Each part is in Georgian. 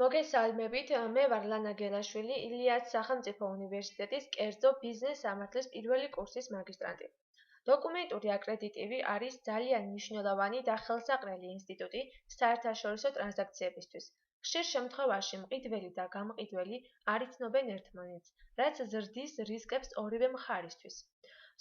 მოგესალმებით, მე ვარ ლანა გელაშვილი, ილიას სახელმწიფო უნივერსიტეტის კერძო ბიზნეს სამართლის პირველი კურსის მაგისტრანტი. დოკუმენტური აკრედიტივი არის ძალიან მნიშვნელოვანი და ხელსაყრელი ინსტიტუტი საერთაშორისო ტრანზაქციებისთვის. ხშირ შემთხვევაში მყიდველი და გამყიდველი არ იცნობენ ერთმანეთს, რაც ზრდის რისკებს ორივე მხარისთვის.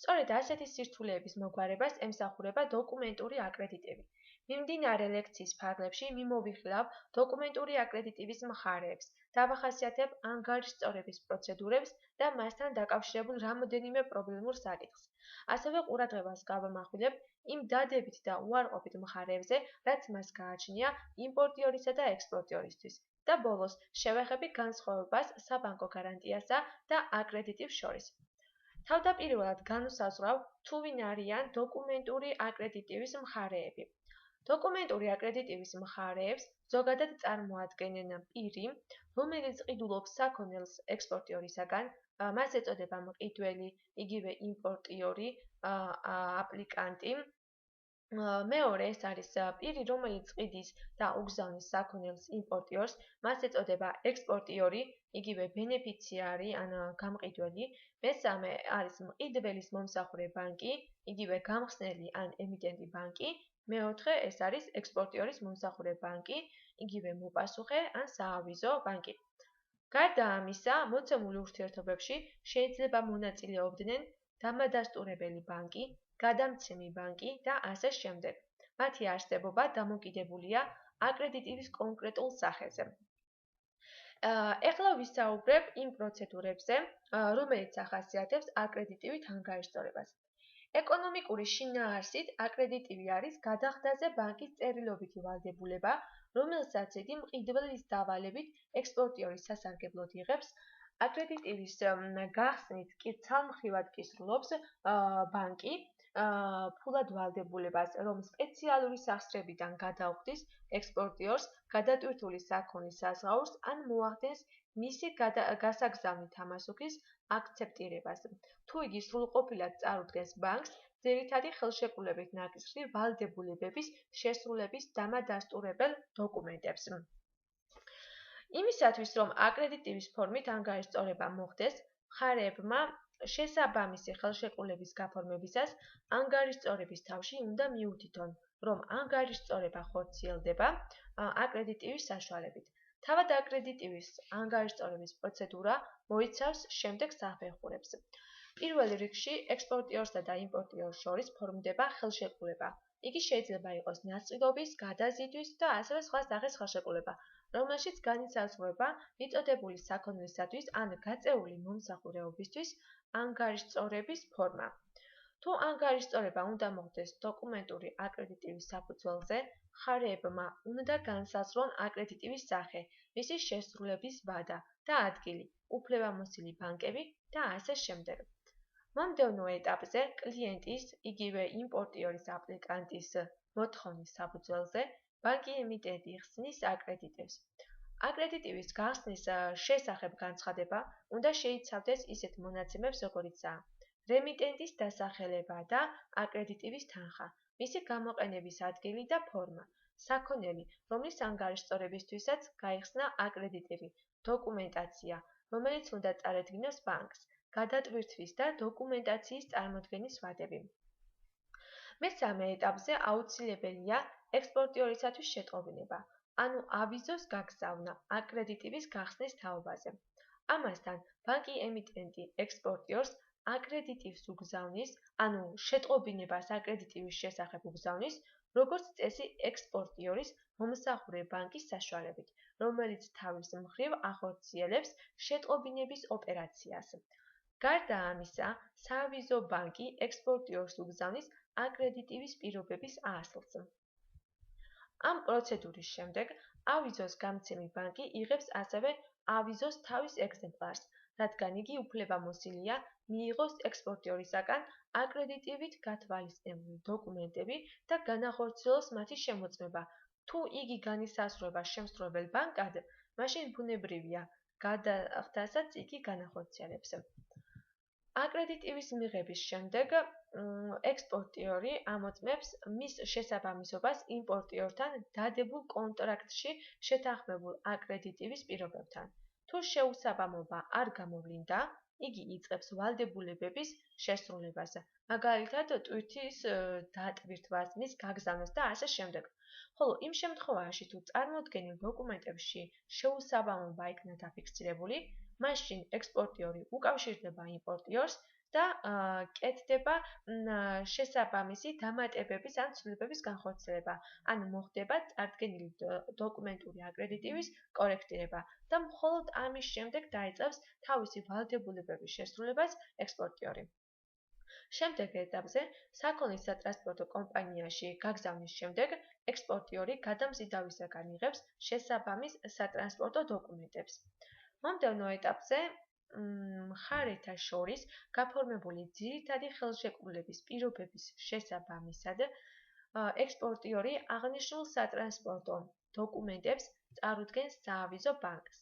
სწორედ ასეთი სირთულეების მოგვარებას ემსახურება დოკუმენტური აკრედიტივი. მიმდინარე ლექციის ფარგლებში მიმოვიხილავ დოკუმენტური აკრედიტივის მხარეებს, დავახასიათებ ანგარიშწორების პროცედურებს და მასთან დაკავშირებულ რამდენიმე პრობლემურ საკითხს. ასევე ყურადღებას გავამახვილებ იმ დადებით და უარყოფით მხარეებზე, რაც მას გააჩნია იმპორტიორისა და ექსპორტიორისთვის. და ბოლოს შევეხები განსხვავებას საბანკო გარანტიასა და აკრედიტივს შორის. თავდაპირველად განვსაზღვრავ თუ ვინ არიან დოკუმენტური აკრედიტივის მხარეები. დოკუმენტური აკრედიტივის მხარეებს ზოგადად წარმოადგენენ პირი, რომელიც ყიდულობს საქონელს ექსპორტიორისაგან, მას ეწოდება მყიდველი, იგივე იმპორტიორი, აპლიკანტი. მეორე ეს არის პირი, რომელიც ყიდის და უგზავნის საქონელს იმპორტიორს, მას ეწოდება ექსპორტიორი, იგივე ბენეფიციარი ან გამყიდველი. მესამე არის მყიდველის მომსახურე ბანკი, იგივე გამხსნელი ან ემიტენტი ბანკი. მეოთხე ეს არის ექსპორტიორის მომსახურე ბანკი, იგივე მოპასუხე ან საავიზო ბანკი. გარდა ამისა, მოცემულ ურთიერთობებში შეიძლება მონაწილეობდნენ დამადასტურებელი ბანკი, გადამცემი ბანკი და ასე შემდეგ. მათი არსებობა დამოკიდებულია აკრედიტივის კონკრეტულ სახეზე. ეხლა ვისაუბრებ იმ პროცედურებზე, რომელიც ახასიათებს აკრედიტივით ანგარიშწორებას. ეკონომიკური შინაარსით აკრედიტივი არის გადახდაზე ბანკის წერილობითი ვალდებულება, რომელსაც იგი მყიდველის დავალებით ექსპორტიორის სასარგებლოდ იღებს. აკრედიტივის გახსნით კი ცალმხრივად კი სრულობს ბანკი ფულად ვალდებულებას, რომ სპეციალური სახსრებიდან გადაუხდის ექსპორტიორს გადატვირთული საქონლის საზღაურს ან მოახდენს მისი გასაგზავნით ამასუქის აქცეპტირებას. თუ იგი სრულყოფილად წარუდგენს ბანკს, ძირითადი ხელშეკრულებით ნაკისრი ვალდებულებების შესრულების დამადასტურებელ დოკუმენტებს. იმისათვის, რომ აკრედიტივის ფორმით ანგარიშწორება მოხდეს, მხარეებმა შესაბამისი ხელშეკრულების გაფორმებისას ანგარიშწორების თავში უნდა მიუთითონ, რომ ანგარიშწორება ხორციელდება აკრედიტივის საშუალებით. თავად აკრედიტივის ანგარიშწორების პროცედურა მოიცავს შემდეგ საფეხურებს. პირველ რიგში ექსპორტიორსა და იმპორტიორს შორის ფორმდება ხელშეკრულება. იგი შეიძლება იყოს ნაწილობის, გადაზიდვის და ასევე სხვა სახის ხელშეკრულება, რომელშიც განისაზღვრება მიწოდებული საქონლისათვის ან გაწეული მომსახურეობისთვის ანგარიშწორების ფორმა. თუ ანგარიშწორება უნდა მოხდეს დოკუმენტური აკრედიტივის საფუძველზე, მხარეებმა უნდა განსაზღვრონ აკრედიტივის სახე, მისი შესრულების ვადა და ადგილი, უფლებამოსილი ბანკები და ასე შემდეგ. მომდევნო ეტაპზე კლიენტის, იგივე იმპორტიორის აპლიკანტის მოთხოვნის საფუძველზე, ბანკი ემიტენტი ხსნის აკრედიტივს. აკრედიტივის გახსნის შესახებ განცხადება უნდა შეიცავდეს ისეთ მონაცემებს, როგორიცაა რემიტენტის დასახელება და აკრედიტივის თანხა, მისი გამოყენების ადგილი და ფორმა, საქონელი, რომლის ანგარიშწორებისთვისაც გაიხსნა აკრედიტივი, დოკუმენტაცია, რომელიც უნდა წარედგინოს ბანკს, გადატვირთვის და დოკუმენტაციის წარმოდგენის ვადები. მესამე ეტაპზე აუცილებელია ექსპორტიორისათვის შეტყობინება, ანუ ავიზოს გაგზავნა აკრედიტივის გახსნის თაობაზე. ამასთან, ბანკი ემიტენტი ექსპორტიორს აკრედიტივს უგზავნის, ანუ შეტყობინებას აკრედიტივის შესახებ უგზავნის, როგორც წესი ექსპორტიორის მომსახურე ბანკის საშუალებით, რომელიც თავის მხრივ ახორციელებს შეტყობინების ოპერაციას. გარდა ამისა, საავიზო ბანკი ექსპორტიორს უგზავნის აკრედიტივის პირობების ასლს. ამ პროცედურის შემდეგ ავიზოს გამცემი ბანკი იღებს ასევე ავიზოს თავის ეგზემპლარს, რადგან იგი უფლებამოსილია მიიღოს ექსპორტიორისაგან აკრედიტივით გათვალისწინებული დოკუმენტები და განახორციელოს მათი შემოწმება. თუ იგი განისაზღვრება შემსრულებელ ბანკად, მაშინ ბუნებრივია გადახდასაც იგი განახორციელებს. აკრედიტივის მიღების შემდეგ ექსპორტიორი ამოწმებს მის შესაბამისობას იმპორტიორთან დადებულ კონტრაქტში შეთანხმებულ აკრედიტივის პირობებთან. თუ შეუსაბამობა არ გამოვლინდა, იგი იწყებს ვალდებულებების შესრულებას, მაგალითად ტვირთის დატვირთვას, მის გაგზავნას და ასე შემდეგ. ხოლო იმ შემთხვევაში, თუ წარმოდგენილ დოკუმენტებში შეუსაბამობა იქნა დაფიქსირებული, მაშინ ექსპორტიორი უკავშირდება იმპორტიორს და კეთდება შესაბამისი დამატებების ან ცვლილებების განხორციელება, ან მოხდება წარდგენილი დოკუმენტური აკრედიტივის კორექტირება და მხოლოდ ამის შემდეგ დაიწყებს თავისი ვალდებულებების შესრულებას ექსპორტიორი. შემდეგ ეტაპზე, საქონლის სატრანსპორტო კომპანიაში გაგზავნის შემდეგ, ექსპორტიორი გადამზიდავისაგან იღებს შესაბამის სატრანსპორტო დოკუმენტებს. მომდევნო ეტაპზე, მხარეთა შორის გაფორმებული ძირითადი ხელშეკრულების პირობების შესაბამისად, ექსპორტიორი აღნიშნულ სატრანსპორტო დოკუმენტებს წარუდგენს საავიზო ბანკს.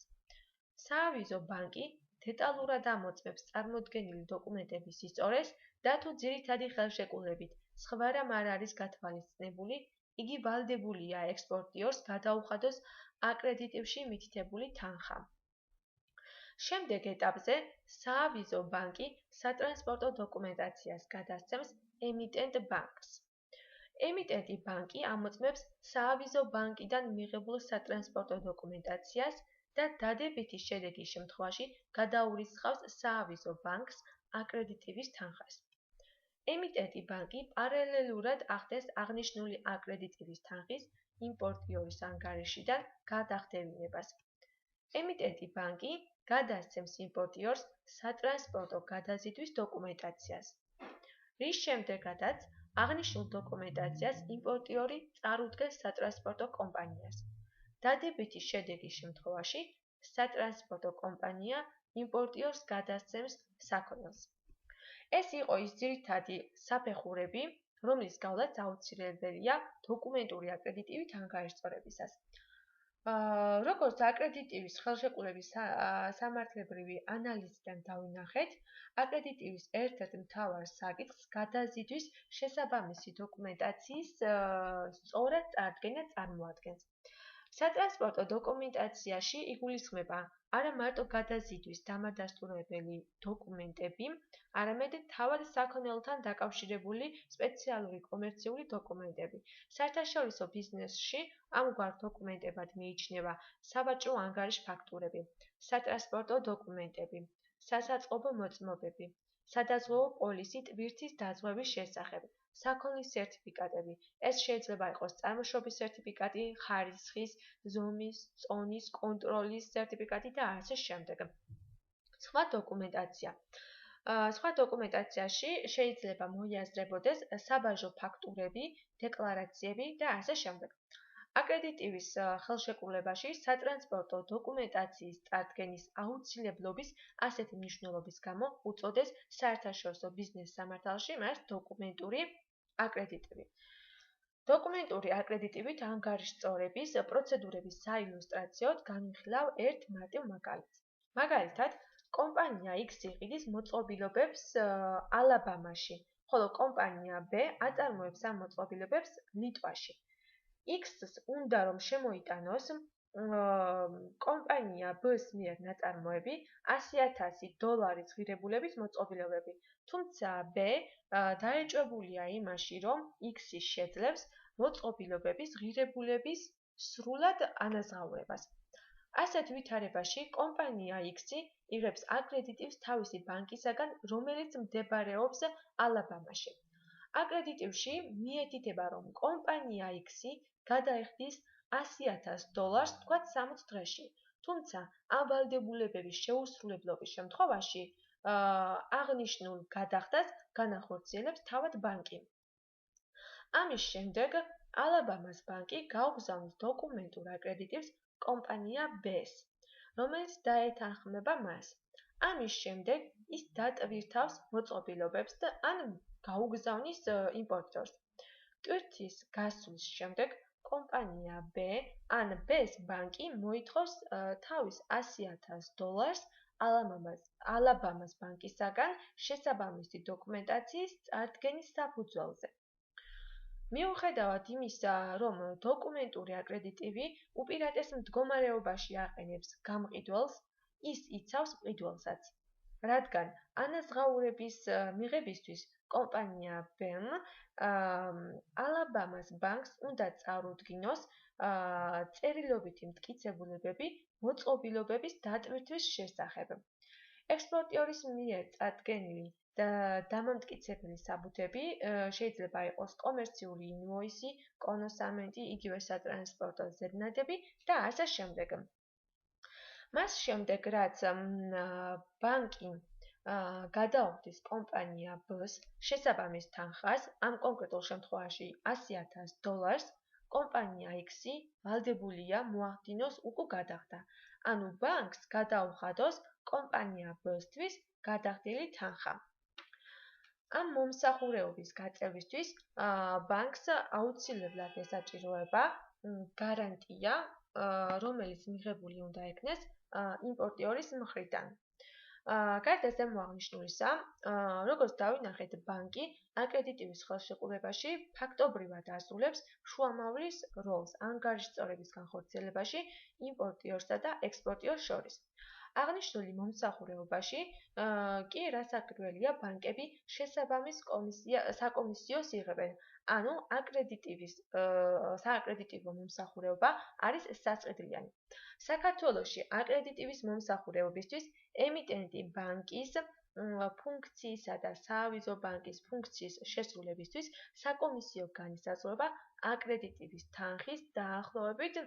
საავიზო ბანკი დეტალურად ამოწმებს წარმოდგენილი დოკუმენტების ისწორეს და თუ ძირითადი ხელშეკრულებით სხვა რამ არ არის გათვალისწინებული, იგი ვალდებულია ექსპორტიორს გადაუხადოს აკრედიტივში მითითებული თანხა. შემდეგ ეტაპზე, საავიზო ბანკი სატრანსპორტო დოკუმენტაციას გადასცემს ემიტენტ ბანკს. ემიტენტი ბანკი ამოწმებს საავიზო ბანკიდან მიღებულ სატრანსპორტო დოკუმენტაციას და დადებითი შედეგის შემთხვევაში გადაურიცხავს საავიზო ბანკს აკრედიტივის თანხას. ემიტენტი ბანკი პარალელურად ახდენს აღნიშნული აკრედიტივის თანხის იმპორტიორის ანგარიშიდან გადახდევინებას. ემიტენტი ბანკი გადასცემს იმპორტიორს სატრანსპორტო გადაზიდვის დოკუმენტაციას, რის შემდეგაც აღნიშნულ დოკუმენტაციას იმპორტიორი წარუდგენს სატრანსპორტო კომპანიას. დადებითი შედეგის შემთხვევაში სატრანსპორტო კომპანია იმპორტიორს გადასცემს საქონელს. ეს იყო ის ძირითადი საფეხურები, რომლის გავლაც აუცილებელია დოკუმენტური აკრედიტივით ანგარიშწორებისას. როგორც აკრედიტივის ხელშეკრულების სამართლებრივი ანალიზიდან დავინახეთ, აკრედიტივის ერთ-ერთ მთავარ საკითხს გადაზიდვის შესაბამისი დოკუმენტაციის სწორად წარდგენა წარმოადგენს. სატრანსპორტო დოკუმენტაციაში იგულისხმება არა მარტო გადაზიდვის დამადასტურებელი დოკუმენტები, არამედ თავად საქონელთან დაკავშირებული სპეციალური კომერციული დოკუმენტები. საერთაშორისო ბიზნესში ამგვარ დოკუმენტებად მიიჩნევა სავაჭრო ანგარიშ ფაქტურები, სატრანსპორტო დოკუმენტები, სასაწყობო მოწმობები, სადაზღვევო პოლისი ტვირთის დაზღვევის შესახებ, საქონლის სერტიფიკატები. ეს შეიძლება იყოს წარმოშობის სერტიფიკატი, ხარისხის, ზომის, წონის, კონტროლის სერტიფიკატი და ასე შემდეგ. სხვა დოკუმენტაცია. სხვა დოკუმენტაციაში შეიძლება მოიაზრებოდეს საბაჟო ფაქტურები, დეკლარაციები და ასე შემდეგ. აკრედიტივის ხელშეკრულებაში სატრანსპორტო დოკუმენტაციის წარდგენის აუცილებლობის ასეთი მნიშვნელობის გამო უწოდეს საერთაშორისო ბიზნეს სამართალში მას დოკუმენტური აკრედიტივი. დოკუმენტური აკრედიტივით ანგარიშწორების პროცედურების საილუსტრაციოდ განვიხილავ ერთ მარტივ მაგალითს. მაგალითად, კომპანია X იყიდის მოწყობილობებს ალაბამაში, ხოლო კომპანია B აწარმოებს ამ მოწყობილობებს ლიტვაში. X-ს უნდა რომ შემოიტანოს კომპანია B-ს მიერ ნაწარმოები $100,000 ღირებულების მოწყობილობები, თუმცა B დაეჭვებულია იმაში, რომ X-ი შეძლებს მოწყობილობების ღირებულების სრულად ანაზღაურებას. ასეთ ვითარებაში კომპანია X-ი იღებს აკრედიტივს თავისი ბანკისაგან, რომელიც მდებარეობს ალაბამაში. აკრედიტივში მიეთითება, რომ კომპანია X-ი გადაიხდის $100,000 თქვათ 60 დღეში, თუმცა ამ ვალდებულებების შეუსრულებლობის შემთხვევაში აღნიშნულ გადახდას განახორციელებს თავად ბანკი. ამის შემდეგ ალაბამას ბანკი გაუგზავნის დოკუმენტურ აკრედიტივს კომპანია B-ს, რომელიც დაეთანხმება მას. ამის შემდეგ ის დატვირთავს მოწყობილობებს და ან გაუგზავნის იმპორტიორს. ტვირთის გასვლის შემდეგ კომპანია B ან B-ს ბანკი მოითხოვს თავის $100,000 ალაბამას ბანკისაგან შესაბამისი დოკუმენტაციის წარდგენის საფუძველზე. მიუხედავად იმისა, რომ დოკუმენტური აკრედიტივი უპირატეს მდგომარეობაში აყენებს გამყიდველს, ის იცავს მყიდველსაც. რადგან ანაზღაურების მიღებისთვის კომპანია BEM ალაბამას ბანკს უნდა წარუდგინოს წერილობითი მტკიცებულებები მოწყობილობების დატვირთვის შესახებ. ექსპორტიორის მიერ წარდგენილი დამამტკიცებელი საბუთები შეიძლება იყოს კომერციული ინვოისი, კონოსამენტი, იგივე სატრანსპორტო ზედნადები და ასე შემდეგ. მას შემდეგ, რაც ბანკი გადაუხდის კომპანია B-ს შესაბამის თანხას, ამ კონკრეტულ შემთხვევაში $100,000, კომპანია X-ი ვალდებულია მოახდინოს უკუგადახდა, ანუ ბანკს გადაუხადოს კომპანია B-სთვის გადახდილი თანხა. ამ მომსახურების გაწევისთვის ბანკს აუცილებლად ესაჭიროება გარანტია, რომელიც მიღებული უნდა იქნეს იმპორტიორის მხრიდან. გარდა ზემო აღნიშნულისა, როგორც დავინახეთ, ბანკი აკრედიტივის ხელშეკრულებაში ფაქტობრივად ასრულებს შუამავლის როლს ანგარიშწორების განხორციელებაში იმპორტიორსა და ექსპორტიორს შორის. აღნიშნული მომსახურებაში კი რასაკვირველია ბანკები შესაბამის საკომისიოს იღებენ, ანუ სააკრედიტივო მომსახურება არის სასყიდლიანი. საქართველოში აკრედიტივის მომსახურებისთვის ემიტენტი ბანკის ფუნქციისა და საავიზო ბანკის ფუნქციის შესრულებისთვის საკომისიო განისაზღვრება აკრედიტივის თანხის დაახლოებით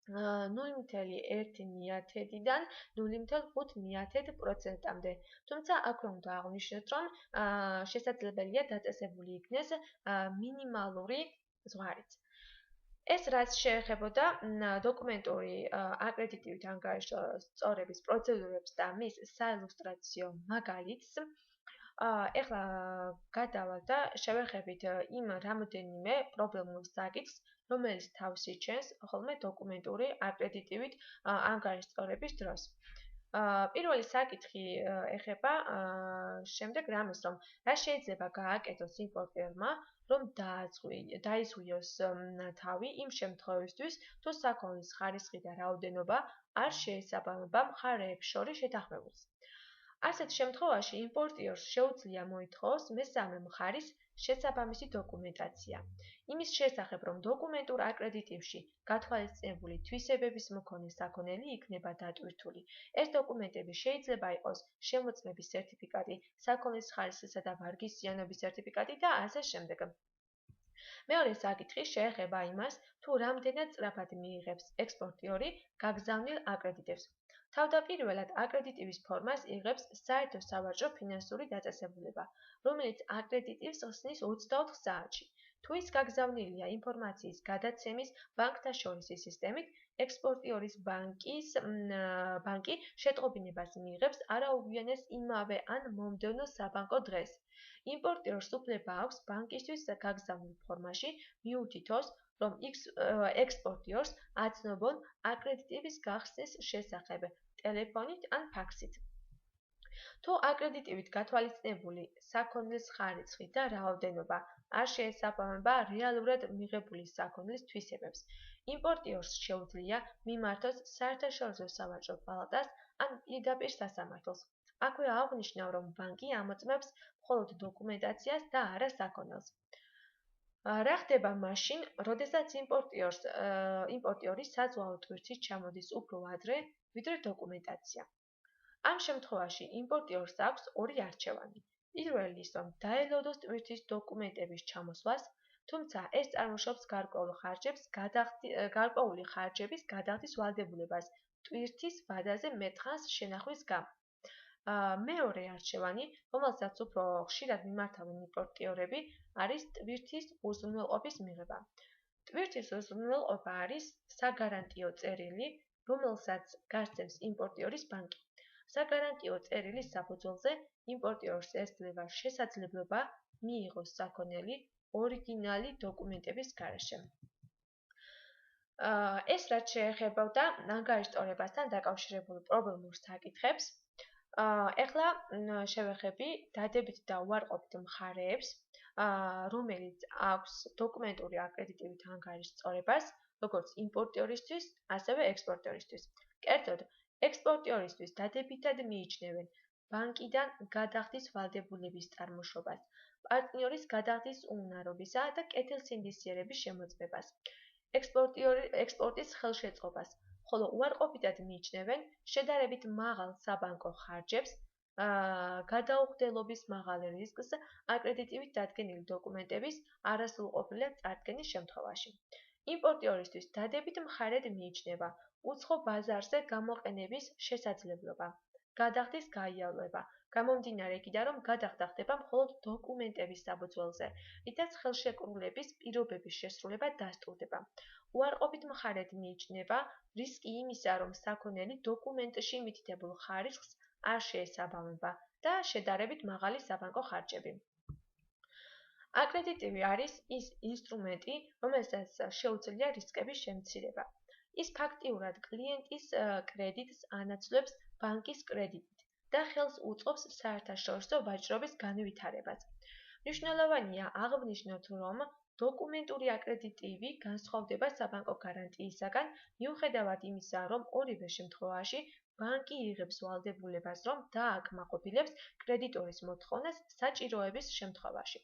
0,1%-დან 0,5%-მდე. თუმცა აქვე უნდა აღვნიშნოთ, რომ შესაძლებელია დაწესებული იქნეს მინიმალური ზღვარიც. ეს რაც შეეხებოდა დოკუმენტური აკრედიტივით ანგარიშწორების პროცედურებს და მის საილუსტრაციო მაგალითს, ეხლა გადავალ და შევეხებით იმ რამოდენიმე პრობლემურ საკითხს, რომელიც თავს იჩენს ხოლმე დოკუმენტური აკრედიტივით ანგარიშწორების დროს. პირველი საკითხი ეხება შემდეგ რამეს, რომ რა შეიძლება გააკეთოს იმპორტიორმა, რომ დაისვიოს თავი იმ შემთხვევისთვის, თუ საქონლის ხარისხი და რაოდენობა არ შეესაბამება მხარეებს შორის შეთანხმებულს. ასეთ შემთხვევაში იმპორტიორს შეუძლია მოითხოვოს მესამე მხარის შესაბამისი დოკუმენტაცია. იმის შესახებ, რომ დოკუმენტურ აკრედიტივში გათვალისწინებული თვისებების მქონე საქონელი იქნება დატვირთული. ეს დოკუმენტები შეიძლება იყოს შემოწმების სერტიფიკატი, საქონლის ხარისხისა და ვარგისიანობის სერტიფიკატი და ასე შემდეგ. მეორე საკითხი შეეხება იმას, თუ რამდენად სწრაფად მიიღებს ექსპორტიორი გაგზავნილ აკრედიტივს. თავდაპირველად აკრედიტივის ფორმას იღებს საერთო სავაჭრო ფინანსური დაწესებულება, რომელიც აკრედიტივს ხსნის 24 საათში. თუ ის გაგზავნილია ინფორმაციის გადაცემის ბანკთა შორისი სისტემით, ექსპორტიორის ბანკი შეტყობინებას მიიღებს არაუგვიანეს იმავე ან მომდევნო საბანკო დღეს. იმპორტიორს უფლება აქვს ბანკისთვის გაგზავნილ ფორმაში მიუთითოს, რომ ექსპორტიორს აცნობონ აკრედიტივის გახსნის შესახებ ტელეფონით ან ფაქსით. თუ აკრედიტივით გათვალისწინებული საქონლის ხარისხი და რაოდენობა არ შეესაბამება რეალურად მიღებული საქონლის თვისებებს, იმპორტიორს შეუძლია მიმართოს საერთაშორისო სავაჭრო პალატას ან პირდაპირ სასამართლოს. აქვე აღვნიშნავ, რომ ბანკი ამოწმებს მხოლოდ დოკუმენტაციას და არა საქონელს. რა ხდება მაშინ, როდესაც იმპორტიორი საზღვაო ტვირთით ჩამოდის უფრო ადრე, ვიდრე დოკუმენტაცია? ამ შემთხვევაში იმპორტიორს აქვს ორი არჩევანი. პირველი ის, რომ დაელოდოს ტვირთის დოკუმენტების ჩამოსვლას, თუმცა ეს წარმოშობს გარკვეული ხარჯების გადახდის ვალდებულებას ტვირთის ვადაზე მეტხანს შენახვის გამო. მეორე არჩევანი, რომელსაც უფრო ხშირად მიმართავენ იმპორტიორები, არის ტვირთის უზრუნველყოფის მიღება. ტვირთის უზრუნველყოფა არის საგარანტიო წერილი, რომელსაც გასცემს იმპორტიორის ბანკი. საგარანტიო წერილის საფუძველზე იმპორტიორს ესწრება შესაძლებლობა მიიღოს საქონელი ორიგინალი დოკუმენტების გარეშე. ეს რაც შეეხებოდა ანგარიშტორებასთან დაკავშირებულ პრობლემურ საკითხებს, ეხლა შევეხები დადებით და უარყოფით მხარეებს, რომელიც აქვს დოკუმენტური აკრედიტივით ანგარიშწორებას, როგორც იმპორტიორისთვის, ასევე ექსპორტიორისთვის. კერძოდ, ექსპორტიორისთვის დადებითად მიიჩნევენ ბანკიდან გადახდის ვალდებულების წარმოშობას, პარტნიორის გადახდის უნარობისა და კეთილსინდისიერების შემოწმებას. ექსპორტის ხელშეწყობას, ხოლო უარყოფითად მიიჩნევენ შედარებით მაღალ საბანკო ხარჯებს, გადაუხდელობის მაღალ რისკს აკრედიტივით დადგენილი დოკუმენტების არასრულყოფილად წარდგენის შემთხვევაში. იმპორტიორისთვის დადებით მხარედ მიიჩნევა უცხო ბაზარზე გამოყენების შესაძლებლობა, გადახდის გაიავლება, გამომდინარე იქიდან, რომ გადახდა ხდება მხოლოდ დოკუმენტების საფუძველზე, რითაც ხელშეკრულების პირობების შესრულება დასტურდება. უარყოფით მხარედ მიიჩნევა რისკი იმისა, რომ საქონელი დოკუმენტში მითითებულ ხარისხს არ შეესაბამება და შედარებით მაღალი საბანკო ხარჯები. აკრედიტივი არის ის ინსტრუმენტი, რომელსაც შეუძლია რისკების შემცირება. ის ფაქტიურად კლიენტის კრედიტს ანაცვლებს ბანკის კრედიტით და ხელს უწყობს საერთაშორისო ვაჭრობის განვითარებას. მნიშვნელოვანია აღვნიშნოთ, რომ დოკუმენტური აკრედიტივი განსხვავდება საბანკო გარანტიისაგან, მიუხედავად იმისა, რომ ორივე შემთხვევაში ბანკი იღებს ვალდებულებას, რომ დააკმაყოფილებს კრედიტორის მოთხოვნას საჭიროების შემთხვევაში.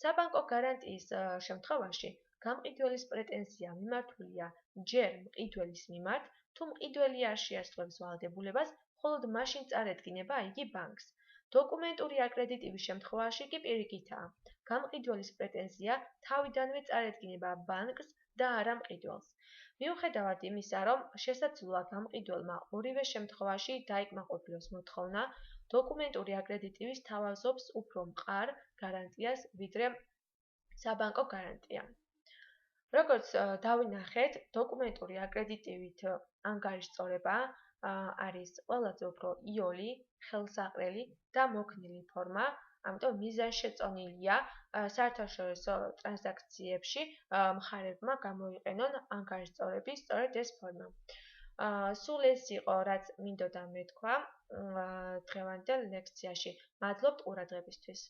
საბანკო გარანტიის შემთხვევაში გამყიდველის პრეტენზია მიმართულია ჯერ მყიდველის მიმართ, თუ მყიდველი არ შეასრულებს ვალდებულებას, მხოლოდ მაშინ წარედგინება იგი ბანკს. დოკუმენტური აკრედიტივის შემთხვევაში კი პირიქითაა. გამყიდველის პრეტენზია თავიდანვე წარედგინება ბანკს და არა მყიდველს. მიუხედავად იმისა, რომ შესაძლოა გამყიდველმა ორივე შემთხვევაში დაიკმაყოფილოს მოთხოვნა, დოკუმენტური აკრედიტივის სთავაზობს უფრო მყარ გარანტიას, ვიდრე საბანკო გარანტია. როგორც დავინახეთ, დოკუმენტური აკრედიტივით ანგარიშწორება არის ყველაზე უფრო იოლი, ხელსაყრელი და მოქნილი ფორმა, ამიტომ მიზანშეწონილია საერთაშორისო ტრანზაქციებში მხარებმა გამოიყენონ ანგარიშწორების სწორედ ეს ფორმა. სულ ეს იყო, რაც მინდოდა მეთქვა დღევანდელ ლექციაში. მადლობთ ყურადღებისთვის.